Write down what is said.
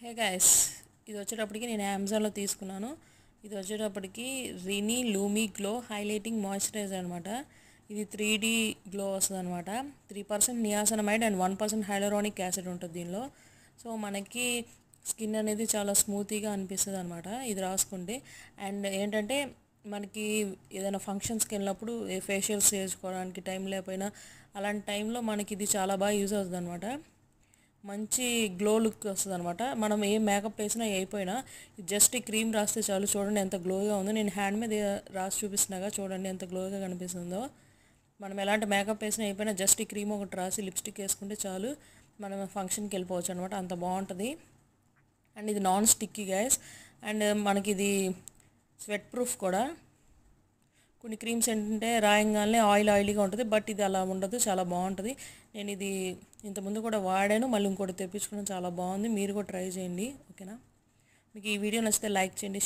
Hey guys, ఇది వచ్చేటప్పటికి నేను అమెజాన్లో తీసుకున్నాను. ఇది వచ్చేటప్పటికి Rini loamy glow highlighting moisturiser అనమాట. ఇది 3D గ్లో వస్తుంది అనమాట. 3% నియాసనమైడ్ అండ్ 1% హైలరానిక్ యాసిడ్ ఉంటుంది దీనిలో. సో మనకి స్కిన్ అనేది చాలా స్మూతీగా అనిపిస్తుంది అనమాట ఇది రాసుకుంటే. అండ్ ఏంటంటే మనకి ఏదైనా ఫంక్షన్స్కి వెళ్ళినప్పుడు ఫేషియల్స్ చేసుకోవడానికి టైం లేకపోయినా అలాంటి టైంలో మనకి ఇది చాలా బాగా యూజ్ అవుతుంది అనమాట. మంచి గ్లో లుక్ వస్తుంది అనమాట. మనం ఏ మేకప్ వేసినా అయిపోయినా జస్ట్ ఈ క్రీమ్ రాస్తే చాలు. చూడండి ఎంత గ్లోగా ఉందో. నేను హ్యాండ్ మీద రాసి చూపిస్తున్నాగా, చూడండి ఎంత గ్లోగా కనిపిస్తుందో. మనం ఎలాంటి మేకప్ వేసినా అయిపోయినా జస్ట్ ఈ క్రీమ్ ఒకటి రాసి లిప్స్టిక్ వేసుకుంటే చాలు, మనం ఫంక్షన్కి వెళ్ళిపోవచ్చు అనమాట. అంత బాగుంటుంది. అండ్ ఇది నాన్ స్టిక్కీ గైస్. అండ్ మనకి ఇది స్వెట్ ప్రూఫ్ కూడా. కొన్ని క్రీమ్స్ ఏంటంటే రాయంగానే ఆయిలీగా ఉంటుంది, బట్ ఇది అలా ఉండదు, చాలా బాగుంటుంది. నేను ఇది ఇంతకుముందు కూడా వాడాను, మళ్ళీ ఇంకోటి తెప్పించుకున్నాను, చాలా బాగుంది. మీరు కూడా ట్రై చేయండి, ఓకేనా? మీకు ఈ వీడియో నచ్చితే లైక్ చేయండి.